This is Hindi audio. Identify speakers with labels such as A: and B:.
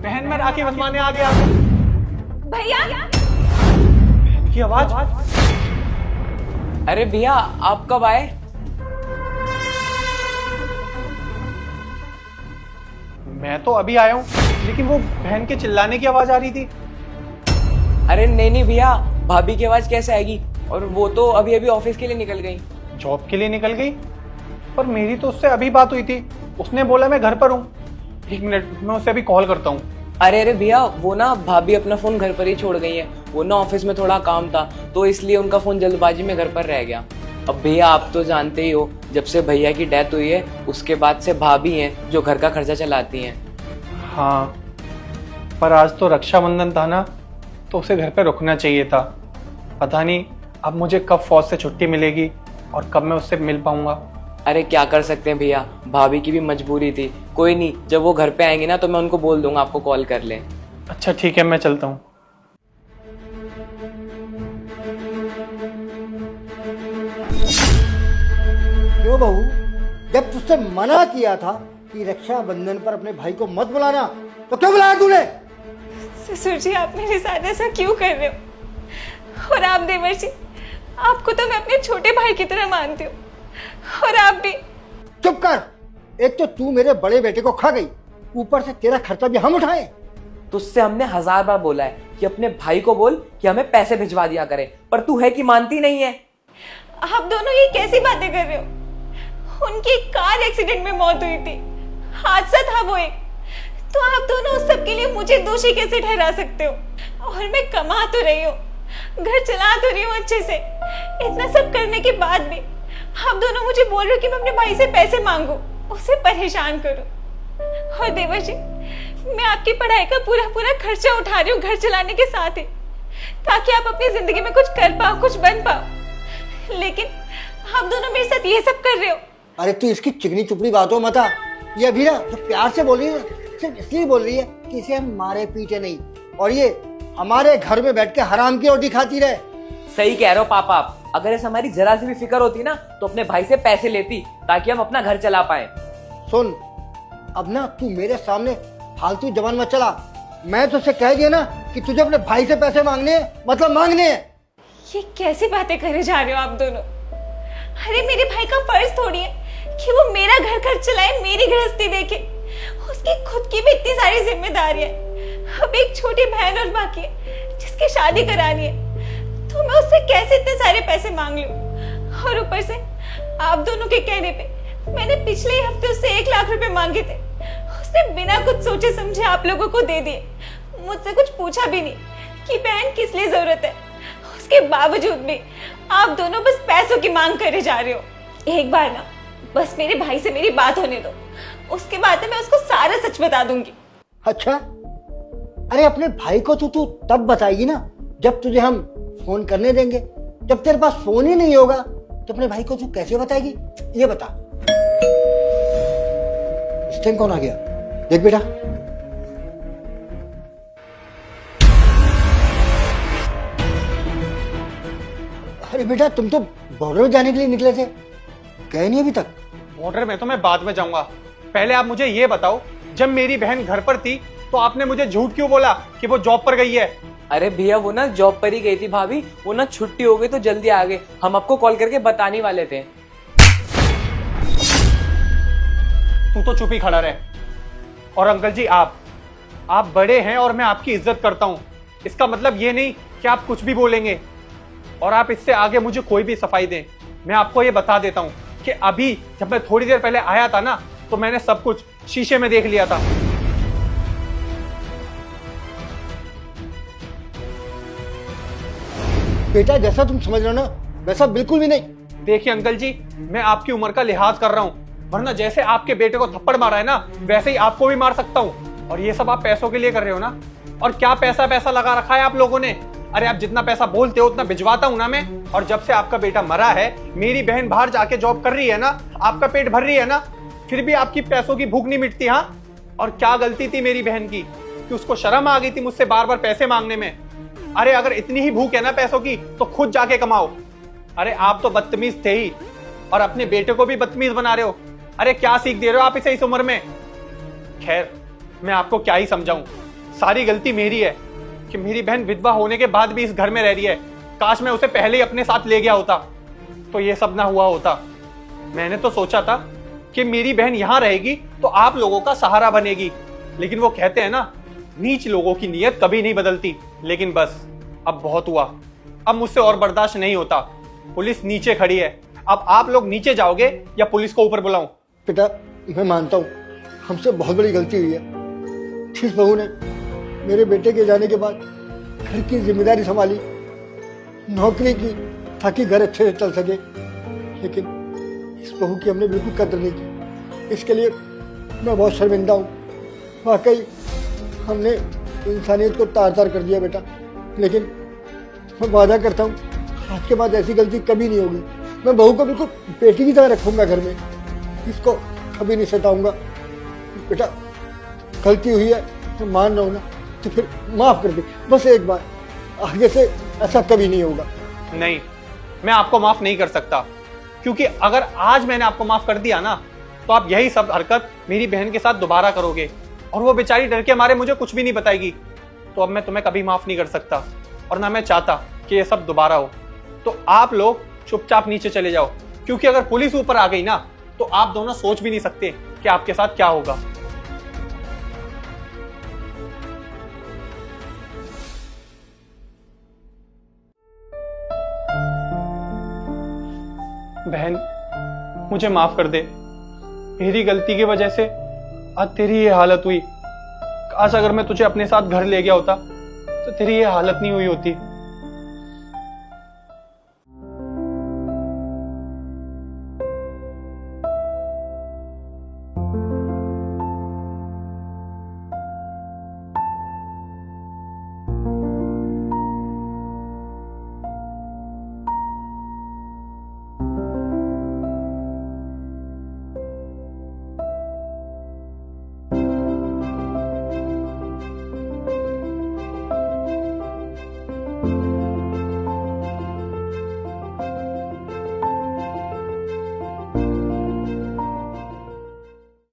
A: बहन मैं राखी बंधवाने आ गया।
B: भैया
A: बहन की आवाज।
C: अरे भैया आप कब आए?
A: मैं तो अभी आया हूँ, लेकिन वो बहन के चिल्लाने की आवाज आ रही थी।
C: अरे नहीं भैया, भाभी की आवाज कैसे आएगी? और वो तो अभी अभी ऑफिस के लिए निकल गई।
A: जॉब के लिए निकल गई? पर मेरी तो उससे अभी बात हुई थी, उसने बोला मैं घर पर हूँ। 1 मिनट, मैं उसे अभी कॉल करता हूँ।
C: अरे भैया वो ना भाभी अपना फोन घर पर ही छोड़ गई है। वो ना ऑफिस में थोड़ा काम था तो इसलिए उनका फोन जल्दबाजी में घर पर रह गया। अब भैया आप तो जानते ही हो, जब से भैया की डेथ हुई है उसके बाद से भाभी हैं जो घर का खर्चा चलाती हैं।
A: हाँ, पर आज तो रक्षाबंधन था ना, तो उसे घर पे रुकना चाहिए था। पता नहीं अब मुझे कब फौज से छुट्टी मिलेगी और कब मैं उससे मिल पाऊंगा।
C: अरे क्या कर सकते हैं भैया, भाभी की भी मजबूरी थी। कोई नहीं, जब वो घर पे आएंगे ना तो मैं उनको बोल दूंगा आपको कॉल कर ले।
A: अच्छा ठीक है, मैं चलता हूँ।
D: क्यों बहू, जब तुझसे मना किया था कि रक्षाबंधन पर अपने भाई को मत बुलाना, तो क्यों बुलाया तूने?
B: ससुर जी आप मेरे साथ ऐसा क्यों कर रहे हो? और आप देवर जी, आपको तो मैं अपने छोटे भाई की तरह मानती हूँ, और आप भी।
D: चुप कर। एक तो तू मेरे बड़े बेटे को खा गई, ऊपर से तेरा खर्चा भी हम उठाए।
C: तुझसे हमने 1000 बार बोला है कि अपने भाई को बोल कि हमें पैसे भिजवा दिया करे, पर तू है कि मानती नहीं है।
B: आप दोनों ये कैसी बातें कर रहे हो? उनकी कार एक्सीडेंट में मौत हुई थी, हादसा था वो एक। तो आप दोनों उस सब के लिए मुझे दोषी कैसे ठहरा सकते हो? और मैं कमा तो रही हूँ, घर चला तो रही हूँ अच्छे से। इतना सब करने के बाद भी आप दोनों मुझे बोल रहे हो कि मैं अपने भाई से पैसे मांगू, उसे परेशान करूं। और देवर जी, मैं आपकी पढ़ाई का पूरा खर्चा उठा रही हूँ घर चलाने के साथ ही, ताकि आप अपनी जिंदगी में कुछ कर पाओ, कुछ बन पाओ। लेकिन आप दोनों मेरे साथ ये सब कर रहे हो।
D: अरे तू इसकी चिकनी चुपड़ी बातों मत आ। ये अभी ना जो प्यार से बोल रही है, सिर्फ इसलिए बोल रही है कि इसे हम मारे पीटे नहीं, और ये हमारे घर में बैठ के हराम की रोटी खाती रहे।
C: सही कह रहे हो पापा आप। अगर इस हमारी जरा सी भी फिक्र होती ना तो अपने भाई से पैसे लेती ताकि हम अपना घर चला पाए।
D: सुन, अब ना तू मेरे सामने फालतू जबान मत चला। मैं तुझसे कह दिया ना कि तुझे अपने भाई से पैसे मांगने हैं, मतलब मांगने हैं।
B: ये कैसी बातें करे जा रहे हो आप दोनों? अरे मेरे भाई का फर्ज थोड़ी है कि वो मेरा घर खर्च चलाए, मेरी गृहस्थी देखे। उसकी खुद की भी इतनी सारी जिम्मेदारी है। अब एक छोटी बहन और बाकी है जिसकी शादी करानी है, तो मैं उससे कैसे इतने सारे पैसे मांग लूं? और ऊपर से आप दोनों के कहने पे मैंने पिछले ही हफ्ते उससे 1 लाख रुपए मांगे थे। उसने बिना कुछ सोचे समझे आप लोगों को दे दिए, मुझसे कुछ पूछा भी नहीं कि बहन किस लिए जरूरत है। उसके बावजूद भी आप दोनों बस पैसों की मांग करे जा रहे हो। एक बार ना बस मेरे भाई से मेरी बात होने दो, उसके बाद मैं उसको सारा सच बता दूंगी।
D: अच्छा, अरे अपने भाई को तू तब बताएगी ना जब तुझे हम फोन करने देंगे। जब तेरे पास फोन ही नहीं होगा तो अपने भाई को तू कैसे बताएगी, ये बता। इस टाइम कौन आ गया? देख बेटा। अरे बेटा, तुम तो बॉर्डर जाने के लिए निकले थे, गए नहीं अभी तक?
A: बॉर्डर में तो मैं बाद में जाऊंगा। पहले आप मुझे ये बताओ, जब मेरी बहन घर पर थी तो आपने मुझे झूठ क्यों बोला कि वो जॉब पर गई है?
C: अरे भैया वो ना जॉब पर ही गई थी भाभी, वो ना छुट्टी हो गई तो जल्दी आ गए। हम आपको कॉल करके बताने वाले थे।
A: तू तो चुप ही खड़ा रहे। और अंकल जी, आप बड़े हैं और मैं आपकी इज्जत करता हूं। इसका मतलब ये नहीं कि आप कुछ भी बोलेंगे। और आप इससे आगे मुझे कोई भी सफाई दें, मैं आपको ये बता देता हूं कि अभी जब मैं थोड़ी देर पहले आया था ना, तो मैंने सब कुछ शीशे में देख लिया था।
D: बेटा, जैसा तुम समझ रहे हो ना वैसा बिल्कुल भी नहीं।
A: देखिए अंकल जी, मैं आपकी उम्र का लिहाज कर रहा हूं, वरना जैसे आपके बेटे को थप्पड़ मारा है ना, वैसे ही आपको भी मार सकता हूं। और ये सब आप पैसों के लिए कर रहे हो ना? और क्या पैसा लगा रखा है आप लोगों ने? अरे आप जितना पैसा बोलते हो उतना भिजवाता हूं ना मैं। और जब से आपका बेटा मरा है, मेरी बहन बाहर जाके जॉब कर रही है ना, आपका पेट भर रही है ना, फिर भी आपकी पैसों की भूख नहीं मिटती। हाँ, और क्या गलती थी मेरी बहन की कि उसको शर्म आ गई थी मुझसे बार बार पैसे मांगने में। अरे अगर इतनी ही भूख है ना पैसों की, तो खुद जाके कमाओ। अरे आप तो बदतमीज थे ही, और अपने बेटे को भी बदतमीज बना रहे हो। अरे क्या सीख दे रहे हो आप इसे इस उम्र में? खैर, मैं आपको क्या ही समझाऊं। सारी गलती मेरी है कि मेरी बहन विधवा होने के बाद भी इस घर में रह रही है। काश मैं उसे पहले ही अपने साथ ले गया होता तो ये सब ना हुआ होता। मैंने तो सोचा था कि मेरी बहन यहां रहेगी तो आप लोगों का सहारा बनेगी, लेकिन वो कहते हैं ना, नीच लोगों की नीयत कभी नहीं बदलती। लेकिन बस अब बहुत हुआ, अब मुझसे और बर्दाश्त नहीं होता। पुलिस नीचे खड़ी है, अब आप लोग नीचे जाओगे या पुलिस को ऊपर बुलाऊं?
D: बेटा मैं मानता हूँ हमसे बहुत बड़ी गलती हुई है। जिस बहू ने मेरे बेटे के जाने के बाद घर की जिम्मेदारी संभाली, नौकरी की ताकि घर अच्छे से चल सके, लेकिन इस बहू की हमने बिल्कुल कदर नहीं की। इसके लिए मैं बहुत शर्मिंदा हूँ। वाकई हमने इंसानियत को तार तार कर दिया बेटा, लेकिन मैं वादा करता हूँ आज के बाद ऐसी गलती कभी नहीं होगी। मैं बहू को बिल्कुल बेटी की तरह रखूँगा घर में, इसको कभी नहीं सताऊंगा। बेटा गलती हुई है तो मान रहा हूँ ना, तो फिर माफ कर दे बस एक बार, आगे से ऐसा कभी नहीं होगा।
A: नहीं, मैं आपको माफ नहीं कर सकता, क्योंकि अगर आज मैंने आपको माफ कर दिया ना तो आप यही सब हरकत मेरी बहन के साथ दोबारा करोगे और वो बेचारी डर के मारे मुझे कुछ भी नहीं बताएगी। तो अब मैं तुम्हें कभी माफ नहीं कर सकता और ना मैं चाहता कि ये सब दोबारा हो। तो आप लोग चुपचाप नीचे चले जाओ, क्योंकि अगर पुलिस ऊपर आ गई ना तो आप दोनों सोच भी नहीं सकते कि आपके साथ क्या होगा। बहन मुझे माफ कर दे, मेरी गलती की वजह से आज तेरी ये हालत हुई। काश अगर मैं तुझे अपने साथ घर ले गया होता तो तेरी ये हालत नहीं हुई होती।